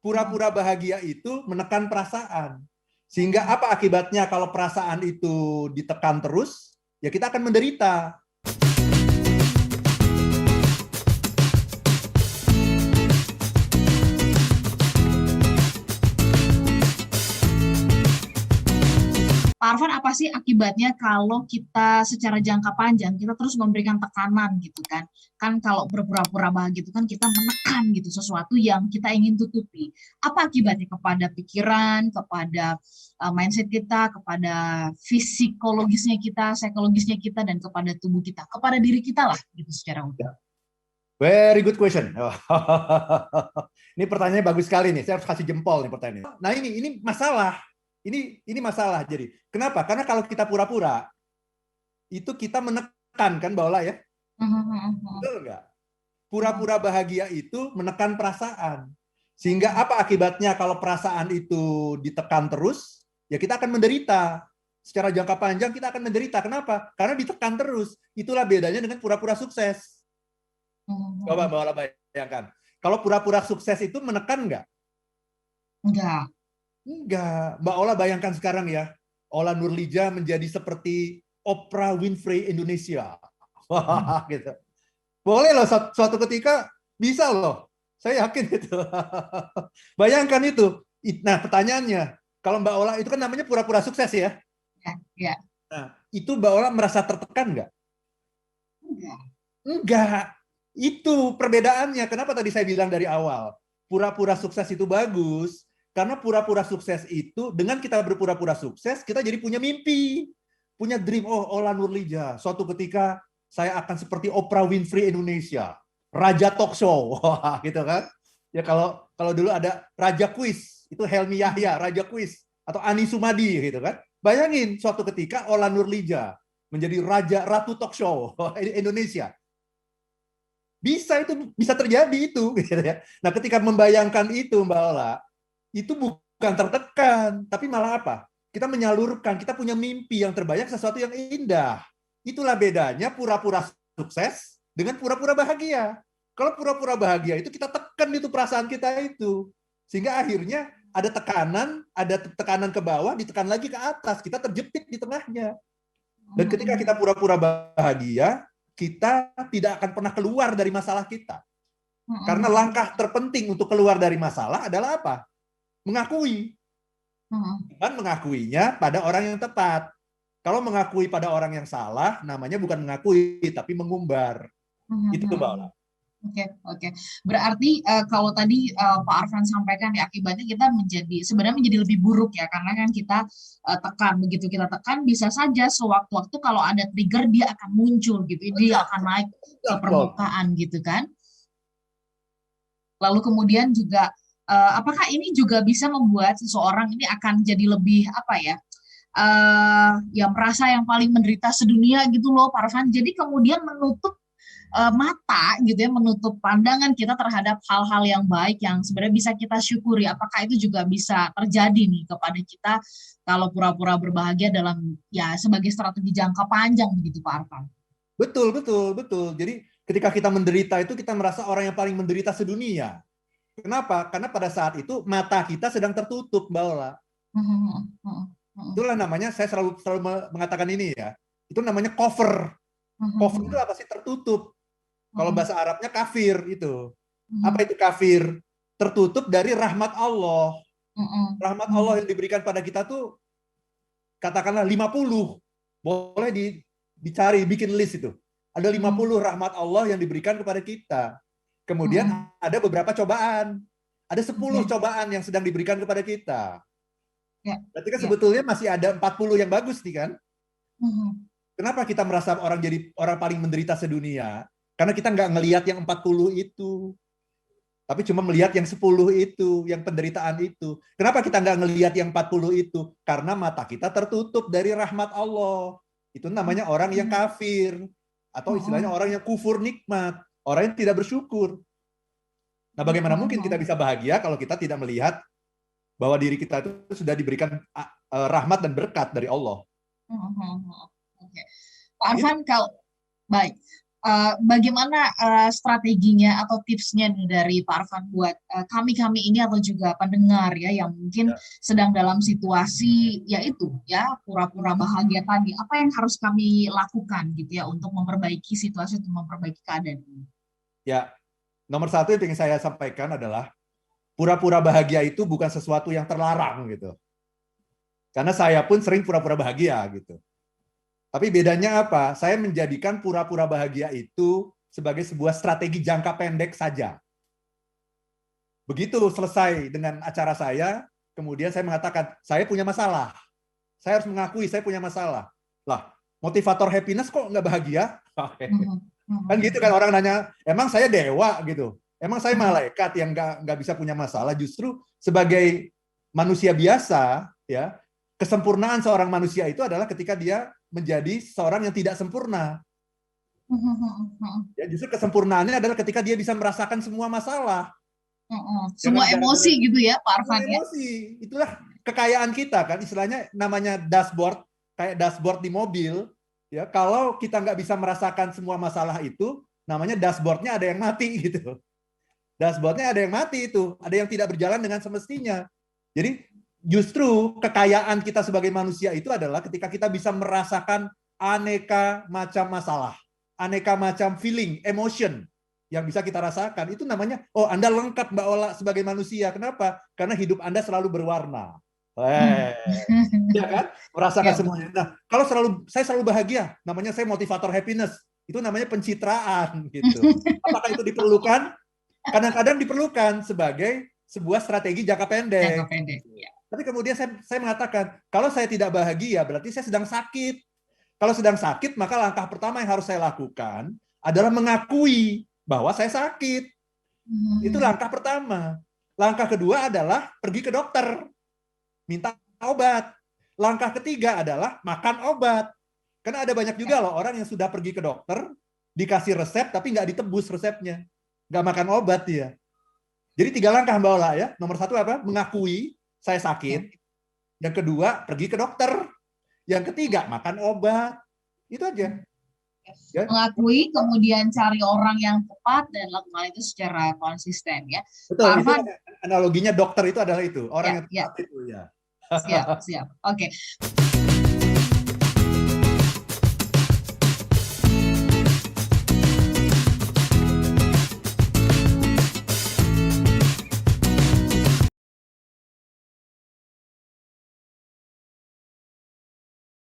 Pura-pura bahagia itu menekan perasaan. Sehingga apa akibatnya kalau perasaan itu ditekan terus? Ya kita akan menderita. Pak Arfan, apa sih akibatnya kalau kita secara jangka panjang kita terus memberikan tekanan gitu kan? Kan kalau berpura-pura bahagia itu kan kita menekan gitu sesuatu yang kita ingin tutupi. Apa akibatnya kepada pikiran, kepada mindset kita, kepada psikologisnya kita, psikologisnya kita, dan kepada tubuh kita, kepada diri kita lah gitu secara umum. Very good question. Ini pertanyaannya bagus sekali nih. Saya harus kasih jempol nih pertanyaannya. Nah ini masalah. Ini masalah. Jadi kenapa? Karena kalau kita pura-pura, itu kita menekan kan Mbak ya? Betul nggak? Pura-pura bahagia itu menekan perasaan. Sehingga apa akibatnya kalau perasaan itu ditekan terus? Ya kita akan menderita. Secara jangka panjang kita akan menderita. Kenapa? Karena ditekan terus. Itulah bedanya dengan pura-pura sukses. Coba Mbak Ola bayangkan. Kalau pura-pura sukses itu menekan nggak? Enggak. Enggak. Mbak Ola bayangkan sekarang ya. Ola Nurlija menjadi seperti Oprah Winfrey Indonesia. Wah, gitu. Boleh loh suatu ketika bisa loh. Saya yakin itu. Bayangkan itu. Nah, pertanyaannya, kalau Mbak Ola itu kan namanya pura-pura sukses ya? Ya. Nah, itu Mbak Ola merasa tertekan nggak? Enggak. Enggak. Itu perbedaannya. Kenapa tadi saya bilang dari awal? Pura-pura sukses itu bagus. Karena pura-pura sukses itu, dengan kita berpura-pura sukses, kita jadi punya mimpi. Punya dream. Oh, Ola Nurlija. Suatu ketika saya akan seperti Oprah Winfrey Indonesia. Raja talk show. Gitu kan. Ya kalau dulu ada Raja Quiz. Itu Helmi Yahya, Raja Quiz. Atau Ani Sumadi. Gitu kan. Bayangin suatu ketika Ola Nurlija menjadi Ratu talk show Indonesia. Bisa terjadi itu. Gitu ya. Nah ketika membayangkan itu Mbak Ola, itu bukan tertekan, tapi malah apa? Kita menyalurkan, kita punya mimpi yang terbayang sesuatu yang indah. Itulah bedanya pura-pura sukses dengan pura-pura bahagia. Kalau pura-pura bahagia itu kita tekan itu perasaan kita itu. Sehingga akhirnya ada tekanan ke bawah, ditekan lagi ke atas, kita terjepit di tengahnya. Dan ketika kita pura-pura bahagia, kita tidak akan pernah keluar dari masalah kita. Karena langkah terpenting untuk keluar dari masalah adalah apa? Mengakui. Dan mengakuinya pada orang yang tepat. Kalau mengakui pada orang yang salah, namanya bukan mengakui, tapi mengumbar. Itu Mbak Ola. Oke. Berarti kalau tadi Pak Arfan sampaikan ya akibatnya kita sebenarnya menjadi lebih buruk ya karena kan kita tekan, begitu kita tekan bisa saja sewaktu-waktu kalau ada trigger dia akan muncul gitu, dia akan naik ke permukaan gitu kan. Lalu kemudian juga apakah ini juga bisa membuat seseorang ini akan jadi lebih ya merasa yang paling menderita sedunia gitu loh Pak Arfan. Jadi kemudian menutup mata gitu ya, menutup pandangan kita terhadap hal-hal yang baik yang sebenarnya bisa kita syukuri. Apakah itu juga bisa terjadi nih kepada kita kalau pura-pura berbahagia dalam ya sebagai strategi jangka panjang begitu Pak Arfan? Betul. Jadi ketika kita menderita itu kita merasa orang yang paling menderita sedunia. Kenapa? Karena pada saat itu mata kita sedang tertutup, Mbak Ola. Itulah namanya, saya selalu mengatakan ini ya. Itu namanya cover. Cover itu apa sih? Tertutup. Kalau bahasa Arabnya kafir itu. Apa itu kafir? Tertutup dari rahmat Allah. Rahmat Allah yang diberikan pada kita tuh katakanlah 50. Boleh dicari, bikin list itu. Ada 50 rahmat Allah yang diberikan kepada kita. Kemudian ada beberapa cobaan. Ada 10 cobaan yang sedang diberikan kepada kita. Berarti kan sebetulnya masih ada 40 yang bagus nih kan? Kenapa kita merasa jadi orang paling menderita sedunia? Karena kita nggak ngelihat yang 40 itu. Tapi cuma melihat yang 10 itu, yang penderitaan itu. Kenapa kita nggak ngelihat yang 40 itu? Karena mata kita tertutup dari rahmat Allah. Itu namanya orang yang kafir. Atau istilahnya orang yang kufur nikmat. Orang yang tidak bersyukur. Nah, bagaimana mungkin kita bisa bahagia kalau kita tidak melihat bahwa diri kita itu sudah diberikan rahmat dan berkat dari Allah. Pak Arfan, kalau baik, Bagaimana strateginya atau tipsnya nih dari Pak Arfan buat kami-kami ini atau juga pendengar ya yang mungkin sedang dalam situasi yaitu ya pura-pura bahagia tadi, apa yang harus kami lakukan gitu ya untuk memperbaiki situasi, untuk memperbaiki keadaan ini? Ya, nomor satu yang ingin saya sampaikan adalah pura-pura bahagia itu bukan sesuatu yang terlarang gitu. Karena saya pun sering pura-pura bahagia gitu. Tapi bedanya apa? Saya menjadikan pura-pura bahagia itu sebagai sebuah strategi jangka pendek saja. Begitu selesai dengan acara saya, kemudian saya mengatakan, saya punya masalah. Saya harus mengakui saya punya masalah. Lah, motivator happiness kok nggak bahagia? Kan gitu kan orang nanya, emang saya dewa gitu? Emang saya malaikat yang nggak bisa punya masalah? Justru sebagai manusia biasa, ya kesempurnaan seorang manusia itu adalah ketika dia menjadi seorang yang tidak sempurna. Ya, justru kesempurnaannya adalah ketika dia bisa merasakan semua masalah. Semua emosi gitu ya, Pak Arfan ya. Emosi, itulah kekayaan kita kan, istilahnya namanya dashboard, kayak dashboard di mobil. Ya, kalau kita nggak bisa merasakan semua masalah itu, namanya dashboardnya ada yang mati gitu. Dashboardnya ada yang mati itu, ada yang tidak berjalan dengan semestinya. Jadi justru kekayaan kita sebagai manusia itu adalah ketika kita bisa merasakan aneka macam masalah, aneka macam feeling, emotion yang bisa kita rasakan. Itu namanya, oh Anda lengkap Mbak Ola sebagai manusia. Kenapa? Karena hidup Anda selalu berwarna. Ya kan? Merasakan semuanya. Nah, kalau saya selalu bahagia, namanya saya motivator happiness. Itu namanya pencitraan gitu. Apakah itu diperlukan? Kadang-kadang diperlukan sebagai sebuah strategi jangka pendek. Jangka pendek, ya. Tapi kemudian saya mengatakan, kalau saya tidak bahagia, berarti saya sedang sakit. Kalau sedang sakit, maka langkah pertama yang harus saya lakukan adalah mengakui bahwa saya sakit. Itu langkah pertama. Langkah kedua adalah pergi ke dokter, minta obat. Langkah ketiga adalah makan obat. Karena ada banyak juga loh orang yang sudah pergi ke dokter, dikasih resep, tapi nggak ditebus resepnya. Nggak makan obat dia. Jadi 3 langkah Mbak Ola ya. Nomor 1 apa? Mengakui saya sakit. Yang kedua, pergi ke dokter. Yang ketiga, makan obat. Itu aja. Ya. Mengakui, kemudian cari orang yang tepat dan lakukan itu secara konsisten ya. Betul. Itu analoginya dokter itu adalah itu. Orang yang tepat itu ya. Siap. Oke.